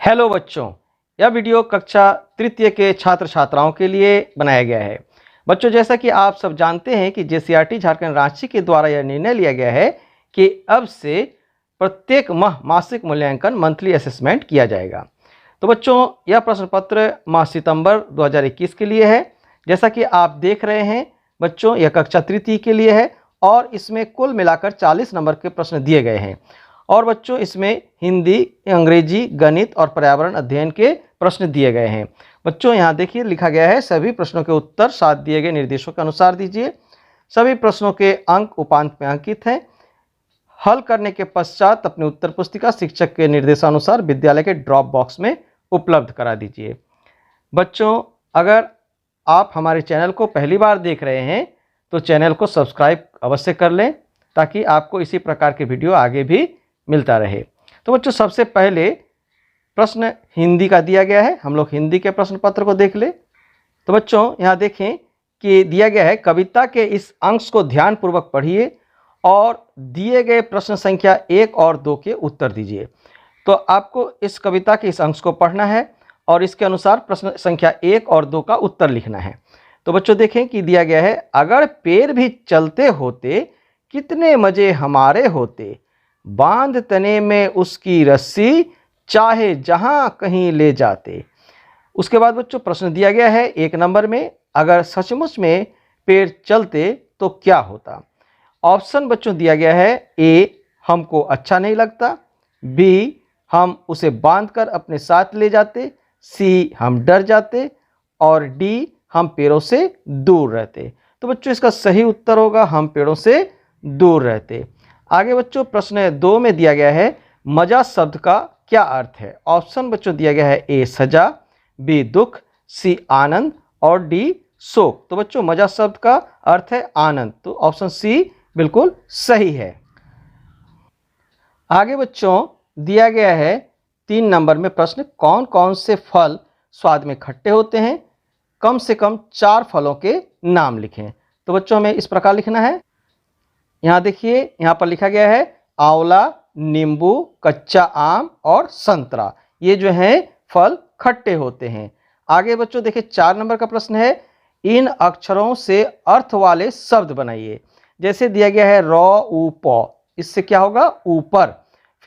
Hello बच्चों, यह video कक्षा तृतीय के छात्र छात्राओं के लिए बनाया गया है। बच्चों, जैसा कि आप सब जानते हैं कि जेसीईआरटी झारखंड रांची के द्वारा यह निर्णय लिया गया है कि अब से प्रत्येक माह मासिक मूल्यांकन मंथली असेसमेंट किया जाएगा। तो बच्चों, यह प्रश्न पत्र माह सितंबर 2021 के लिए है। जैसा कि आप देख रहे हैं बच्चों, यह कक्षा तृतीय के लिए है और इसमें कुल मिलाकर 40 नंबर के प्रश्न दिए गए हैं। और बच्चों, इसमें हिंदी, अंग्रेजी, गणित और पर्यावरण अध्ययन के प्रश्न दिए गए हैं। बच्चों, यहाँ देखिए लिखा गया है सभी प्रश्नों के उत्तर साथ दिए गए निर्देशों के अनुसार दीजिए। सभी प्रश्नों के अंक उपांत में अंकित हैं। हल करने के पश्चात अपनी उत्तर पुस्तिका शिक्षक के निर्देशानुसार विद्यालय के ड्रॉप बॉक्स में उपलब्ध करा दीजिए। बच्चों, अगर आप हमारे चैनल को पहली बार देख रहे हैं तो चैनल को सब्सक्राइब अवश्य कर लें ताकि आपको इसी प्रकार के वीडियो आगे भी मिलता रहे। तो बच्चों, सबसे पहले प्रश्न हिंदी का दिया गया है। हम लोग हिंदी के प्रश्न पत्र को देख ले। तो बच्चों, यहाँ देखें कि दिया गया है कविता के इस अंश को ध्यानपूर्वक पढ़िए और दिए गए प्रश्न संख्या 1 और 2 के उत्तर दीजिए। तो आपको इस कविता के इस अंश को पढ़ना है और इसके अनुसार प्रश्न संख्या 1 और 2 का उत्तर लिखना है। तो बच्चों देखें कि दिया गया है, अगर पैर भी चलते होते कितने मजे हमारे होते, बांध तने में उसकी रस्सी चाहे जहां कहीं ले जाते। उसके बाद बच्चों प्रश्न दिया गया है 1 नंबर में, अगर सचमुच में पैर चलते तो क्या होता। ऑप्शन बच्चों दिया गया है, ए हमको अच्छा नहीं लगता, बी हम उसे बांधकर अपने साथ ले जाते, सी हम डर जाते और डी हम पेड़ों से दूर रहते। तो बच्चों इसका सही उत्तर होगा हम पेड़ों से दूर रहते। आगे बच्चों प्रश्न 2 में दिया गया है, मजा शब्द का क्या अर्थ है। ऑप्शन बच्चों दिया गया है, ए सजा, बी दुख, सी आनंद और डी शोक। तो बच्चों मजा शब्द का अर्थ है आनंद, तो ऑप्शन सी बिल्कुल सही है। आगे बच्चों दिया गया है 3 नंबर में प्रश्न, कौन कौन से फल स्वाद में खट्टे होते हैं, कम से कम 4 फलों के नाम लिखें। तो बच्चों हमें इस प्रकार लिखना है। यहाँ देखिए, यहाँ पर लिखा गया है आंवला, नींबू, कच्चा आम और संतरा, ये जो हैं फल खट्टे होते हैं। आगे बच्चों देखिए 4 नंबर का प्रश्न है, इन अक्षरों से अर्थ वाले शब्द बनाइए। जैसे दिया गया है र उ प, इससे क्या होगा ऊपर।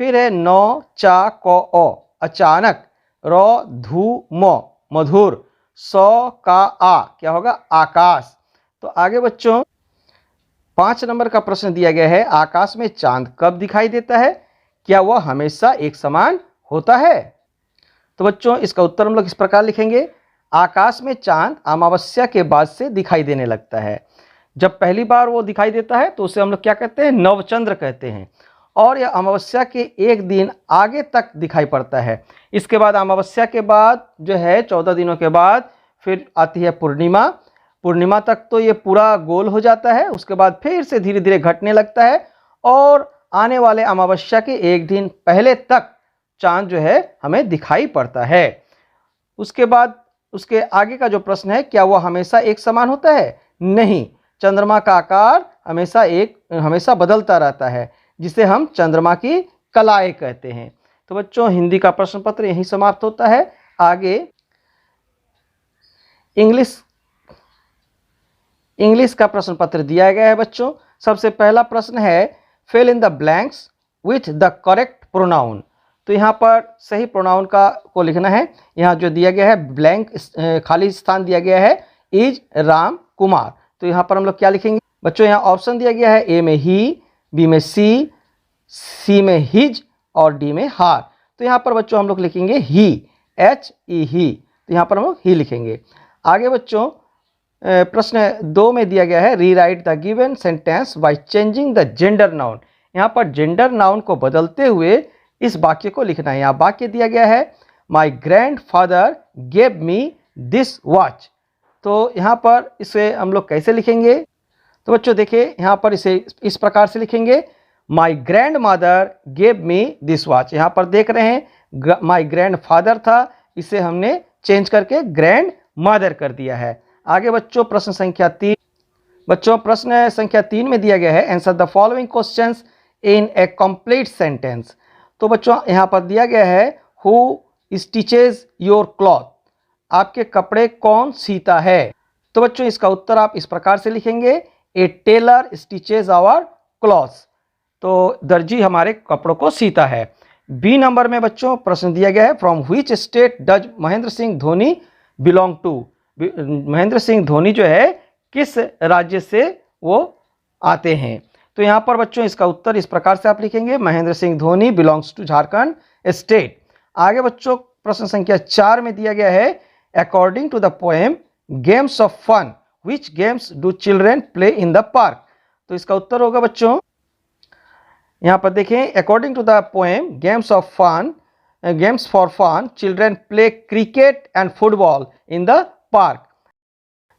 फिर है नौ चा क अ अचानक, र धू म मधुर, सौ का आ क्या होगा आकाश। तो आगे बच्चों 5 नंबर का प्रश्न दिया गया है, आकाश में चांद कब दिखाई देता है, क्या वह हमेशा एक समान होता है। तो बच्चों इसका उत्तर हम लोग इस प्रकार लिखेंगे, आकाश में चांद अमावस्या के बाद से दिखाई देने लगता है। जब पहली बार वो दिखाई देता है तो उसे हम लोग क्या कहते हैं, नवचंद्र कहते हैं, और यह अमावस्या के एक दिन आगे तक दिखाई पड़ता है। इसके बाद अमावस्या के बाद जो है 14 दिनों के बाद फिर आती है पूर्णिमा। पूर्णिमा तक तो ये पूरा गोल हो जाता है, उसके बाद फिर से धीरे धीरे घटने लगता है और आने वाले अमावस्या के एक दिन पहले तक चांद जो है हमें दिखाई पड़ता है। उसके बाद उसके आगे का जो प्रश्न है, क्या वह हमेशा एक समान होता है। नहीं, चंद्रमा का आकार हमेशा बदलता रहता है, जिसे हम चंद्रमा की कलाएं कहते हैं। तो बच्चों हिंदी का प्रश्न पत्र यहीं समाप्त होता है। आगे इंग्लिश का प्रश्न पत्र दिया गया है बच्चों। सबसे पहला प्रश्न है, fill in the blanks with the correct pronoun. तो यहाँ पर सही प्रोनाउन को लिखना है। यहाँ जो दिया गया है ब्लैंक खाली स्थान दिया गया है, इज राम कुमार। तो यहाँ पर हम लोग क्या लिखेंगे बच्चों, यहाँ ऑप्शन दिया गया है, ए में ही, बी में सी में हिज और डी में हार। तो यहाँ पर बच्चों हम लोग लिखेंगे ही, ही। तो यहाँ पर हम लोग ही लिखेंगे। आगे बच्चों प्रश्न 2 में दिया गया है, rewrite the given sentence by changing the gender noun. यहाँ पर जेंडर नाउन को बदलते हुए इस वाक्य को लिखना है। यहाँ वाक्य दिया गया है, my grand father gave me this watch. तो यहाँ पर इसे हम लोग कैसे लिखेंगे। तो बच्चों देखिए यहाँ पर इसे इस प्रकार से लिखेंगे, my grand mother gave me this watch. यहाँ पर देख रहे हैं माई ग्रैंड फादर था, इसे हमने चेंज करके ग्रैंड मदर कर दिया है। आगे बच्चों प्रश्न संख्या 3। बच्चों प्रश्न संख्या 3 में दिया गया है, answer the following questions in A complete sentence. तो बच्चों यहाँ पर दिया गया है, हु स्टिचेज योर क्लॉथ, आपके कपड़े कौन सीता है? तो बच्चों इसका उत्तर आप इस प्रकार से लिखेंगे, ए टेलर स्टिचेज आवर क्लॉथ्स, तो दर्जी हमारे कपड़ों को सीता है। बी नंबर में बच्चों प्रश्न दिया गया है, from which state does Mahendra Singh Dhoni belong to, Mahendra Singh Dhoni जो है किस राज्य से वो आते हैं? तो यहाँ पर बच्चों इसका उत्तर इस प्रकार से आप लिखेंगे, Mahendra Singh Dhoni belongs to Jharkhand state. आगे बच्चों प्रश्न संख्या 4 में दिया गया है, according to the poem games of fun which games do children play in the park, तो इसका उत्तर होगा बच्चों, यहाँ पर देखें, according to the poem games of fun, games for fun children play cricket and football in the park.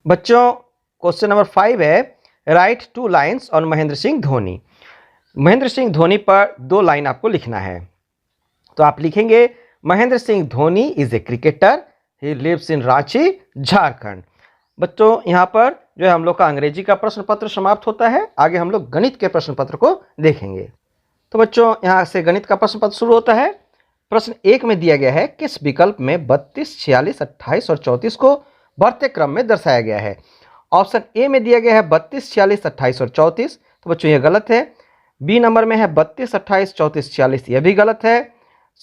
बच्चों question number 5 है, right 2 lines on Mahendra Singh Dhoni, Mahendra Singh Dhoni पर 2 लाइन आपको लिखना है। तो आप लिखेंगे, Mahendra Singh Dhoni is a cricketer, he lives in Ranchi Jharkhand. बच्चों यहाँ पर जो है हम लोग का अंग्रेजी का प्रश्न पत्र समाप्त होता है, आगे हम लोग गणित के प्रश्न पत्र को देखेंगे। तो बच्चों यहाँ से गणित का प्रश्न पत्र शुरू होता है। प्रश्न 1 में दिया गया है, किस विकल्प में 32, 46, 28 और 34 को बढ़ते क्रम में दर्शाया गया है? ऑप्शन ए में दिया गया है 32, 46, 28 और 34, तो बच्चों ये गलत है। बी नंबर में है 32, 28, 34, 46, यह भी गलत है।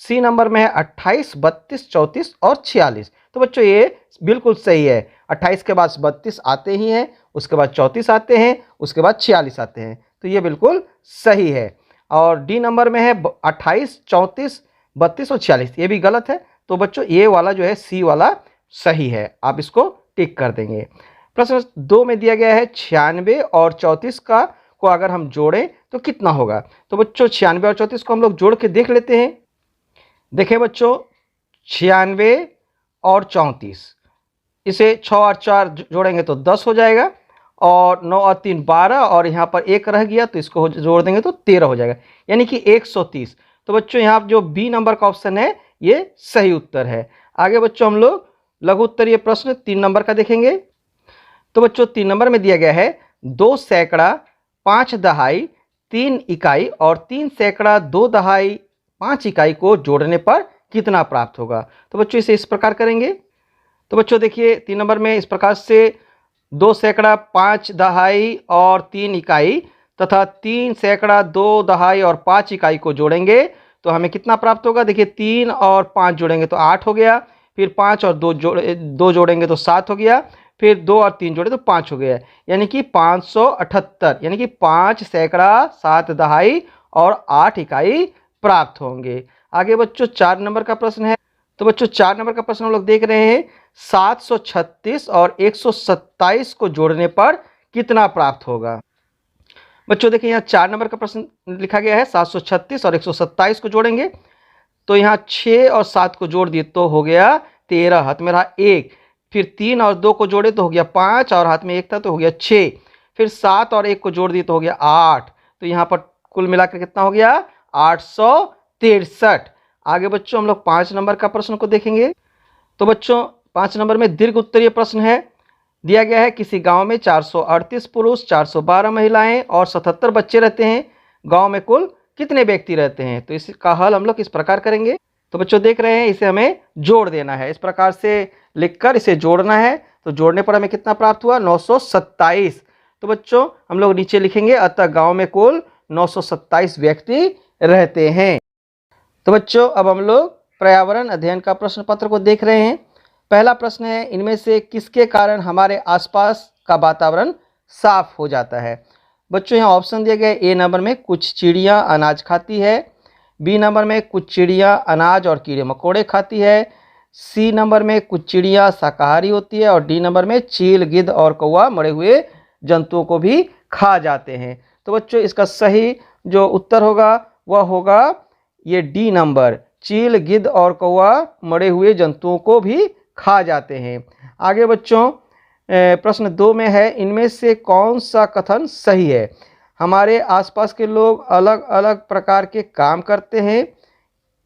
सी नंबर में है 28, 32, 34 और 46, तो बच्चों ये बिल्कुल सही है। 28 के बाद 32 आते ही हैं, उसके बाद 34 आते हैं, उसके बाद 46 आते हैं, तो ये बिल्कुल सही है। और डी नंबर में है 28, 34, 32 और 46, ये भी गलत है। तो बच्चों ये वाला जो है सी वाला सही है, आप इसको टिक कर देंगे। प्रश्न 2 में दिया गया है, 96 और 34 का को अगर हम जोड़ें तो कितना होगा? तो बच्चों 96 और 34 को हम लोग जोड़ के देख लेते हैं। देखें बच्चों, 96 और 34, इसे 6 और 4 जोड़ेंगे तो 10 हो जाएगा, और 9 और 3 12, और यहाँ पर 1 रह गया तो इसको जोड़ देंगे तो 13 हो जाएगा, यानी कि 130। तो बच्चों यहाँ जो बी नंबर का ऑप्शन है ये सही उत्तर है। आगे बच्चों हम लोग लघु उत्तरीय प्रश्न 3 नंबर का देखेंगे। तो बच्चों 3 नंबर में दिया गया है, 2 सैकड़ा 5 दहाई 3 इकाई और 3 सैकड़ा 2 दहाई 5 इकाई को जोड़ने पर कितना प्राप्त होगा? तो बच्चों इसे इस प्रकार करेंगे। तो बच्चों देखिए 3 नंबर में इस प्रकार से 2 सैकड़ा 5 दहाई और 3 इकाई तथा 3 सैकड़ा 2 दहाई और 5 इकाई को जोड़ेंगे तो हमें कितना प्राप्त होगा? देखिए 3 और 5 जोड़ेंगे तो 8 हो गया, फिर 5 और 2 जोड़ेंगे तो 7 हो गया, फिर 2 और 3 जोड़े तो 5 हो गया, यानी कि 578, यानी कि 5 सैकड़ा 7 दहाई और 8 इकाई प्राप्त होंगे। आगे बच्चों 4 नंबर का प्रश्न है। तो बच्चों 4 नंबर का प्रश्न हम लोग देख रहे हैं, 736 और 127 को जोड़ने पर कितना प्राप्त होगा? बच्चों देखिए यहाँ 4 नंबर का प्रश्न लिखा गया है, 736 और 127 को जोड़ेंगे तो यहाँ 6 और 7 को जोड़ दिए तो हो गया 13, हाथ में रहा 1, फिर 3 और 2 को जोड़े तो हो गया 5 और हाथ में 1 था तो हो गया 6, फिर 7 और 1 को जोड़ दिए तो हो गया 8, तो यहाँ पर कुल मिलाकर कितना हो गया? 863। आगे बच्चों हम लोग 5 नंबर का प्रश्न को देखेंगे। तो बच्चों 5 नंबर में दीर्घ उत्तरीय प्रश्न है, दिया गया है किसी गांव में 438 पुरुष, 412 महिलाएं और 77 बच्चे रहते हैं, गांव में कुल कितने व्यक्ति रहते हैं? तो इसका हल हम लोग इस प्रकार करेंगे। तो बच्चों देख रहे हैं इसे हमें जोड़ देना है, इस प्रकार से लिखकर इसे जोड़ना है, तो जोड़ने पर हमें कितना प्राप्त हुआ? 927। तो बच्चों हम लोग नीचे लिखेंगे, अतः गाँव में कुल 927 व्यक्ति रहते हैं। तो बच्चों अब हम लोग पर्यावरण अध्ययन का प्रश्न पत्र को देख रहे हैं। पहला प्रश्न है, इनमें से किसके कारण हमारे आसपास का वातावरण साफ हो जाता है? बच्चों यहाँ ऑप्शन दिए गए, ए नंबर में कुछ चिड़िया अनाज खाती है, बी नंबर में कुछ चिड़िया अनाज और कीड़े मकोड़े खाती है, सी नंबर में कुछ चिड़िया शाकाहारी होती है, और डी नंबर में चील, गिद्ध और कौवा मरे हुए जंतुओं को भी खा जाते हैं। तो बच्चों इसका सही जो उत्तर होगा वह होगा ये डी नंबर, चील, गिद्ध और कौवा मरे हुए जंतुओं को भी खा जाते हैं। आगे बच्चों प्रश्न 2 में है, इनमें से कौन सा कथन सही है? हमारे आसपास के लोग अलग अलग प्रकार के काम करते हैं।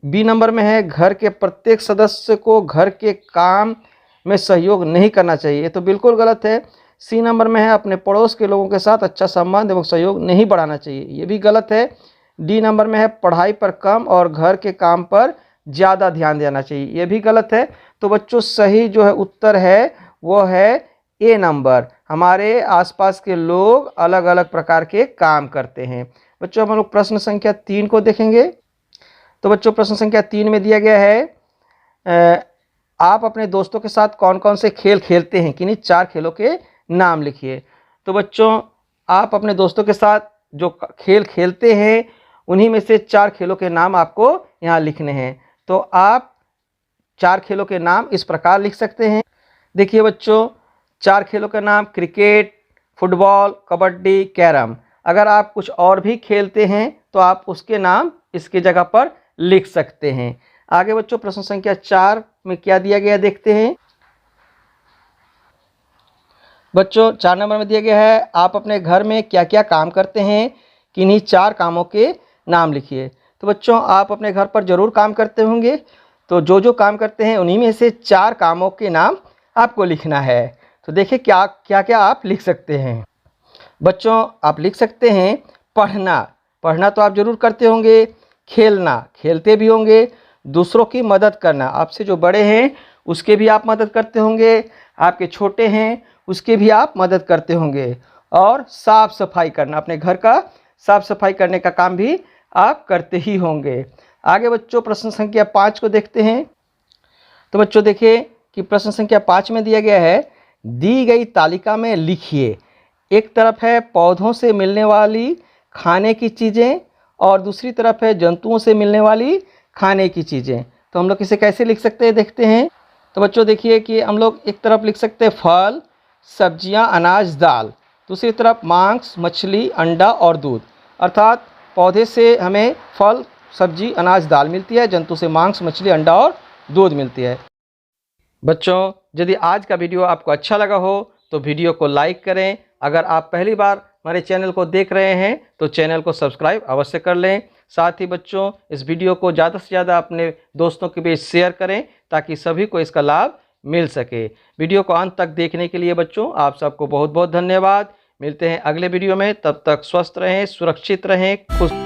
बी नंबर में है, घर के प्रत्येक सदस्य को घर के काम में सहयोग नहीं करना चाहिए, ये तो बिल्कुल गलत है। सी नंबर में है, अपने पड़ोस के लोगों के साथ अच्छा संबंध एवं सहयोग नहीं बढ़ाना चाहिए, ये भी गलत है। डी नंबर में है, पढ़ाई पर कम और घर के काम पर ज़्यादा ध्यान देना चाहिए, ये भी गलत है। तो बच्चों सही जो है उत्तर है वो है ए नंबर। हमारे आसपास के लोग अलग अलग प्रकार के काम करते हैं। बच्चों हम लोग प्रश्न संख्या 3 को देखेंगे। तो बच्चों प्रश्न संख्या 3 में दिया गया है आप अपने दोस्तों के साथ कौन कौन से खेल खेलते हैं, किन्हीं 4 खेलों के नाम लिखिए। तो बच्चों आप अपने दोस्तों के साथ जो खेल खेलते हैं उन्हीं में से 4 खेलों के नाम आपको यहाँ लिखने हैं। तो आप 4 खेलों के नाम इस प्रकार लिख सकते हैं। देखिए बच्चों 4 खेलों का नाम क्रिकेट, फुटबॉल, कबड्डी, कैरम। अगर आप कुछ और भी खेलते हैं तो आप उसके नाम इसकी जगह पर लिख सकते हैं। आगे बच्चों प्रश्न संख्या 4 में क्या दिया गया देखते हैं। बच्चों 4 नंबर में दिया गया है आप अपने घर में क्या क्या काम करते हैं, किन्हीं 4 कामों के नाम लिखिए। तो बच्चों आप अपने घर पर ज़रूर काम करते होंगे, तो जो जो काम करते हैं उन्हीं में से 4 कामों के नाम आपको लिखना है। तो देखिए क्या क्या क्या आप लिख सकते हैं। बच्चों आप लिख सकते हैं पढ़ना, पढ़ना तो आप ज़रूर करते होंगे। खेलना, खेलते भी होंगे। दूसरों की मदद करना, आपसे जो बड़े हैं उसके भी आप मदद करते होंगे, आपके छोटे हैं उसके भी आप मदद करते होंगे। और साफ़ सफाई करना, अपने घर का साफ़ सफाई करने का काम भी आप करते ही होंगे। आगे बच्चों प्रश्न संख्या 5 को देखते हैं। तो बच्चों देखिए कि प्रश्न संख्या 5 में दिया गया है दी गई तालिका में लिखिए। एक तरफ है पौधों से मिलने वाली खाने की चीज़ें और दूसरी तरफ है जंतुओं से मिलने वाली खाने की चीज़ें। तो हम लोग इसे कैसे लिख सकते हैं देखते हैं। तो बच्चों देखिए कि हम लोग एक तरफ लिख सकते हैं फल, सब्जियां, अनाज, दाल। दूसरी तरफ मांस, मछली, अंडा और दूध। अर्थात पौधे से हमें फल, सब्जी, अनाज, दाल मिलती है, जंतु से मांस, मछली, अंडा और दूध मिलती है। बच्चों यदि आज का वीडियो आपको अच्छा लगा हो तो वीडियो को लाइक करें। अगर आप पहली बार हमारे चैनल को देख रहे हैं तो चैनल को सब्सक्राइब अवश्य कर लें। साथ ही बच्चों इस वीडियो को ज़्यादा से ज़्यादा अपने दोस्तों के बीच शेयर करें ताकि सभी को इसका लाभ मिल सके। वीडियो को अंत तक देखने के लिए बच्चों आप सबको बहुत बहुत धन्यवाद। मिलते हैं अगले वीडियो में, तब तक स्वस्थ रहें, सुरक्षित रहें, खुश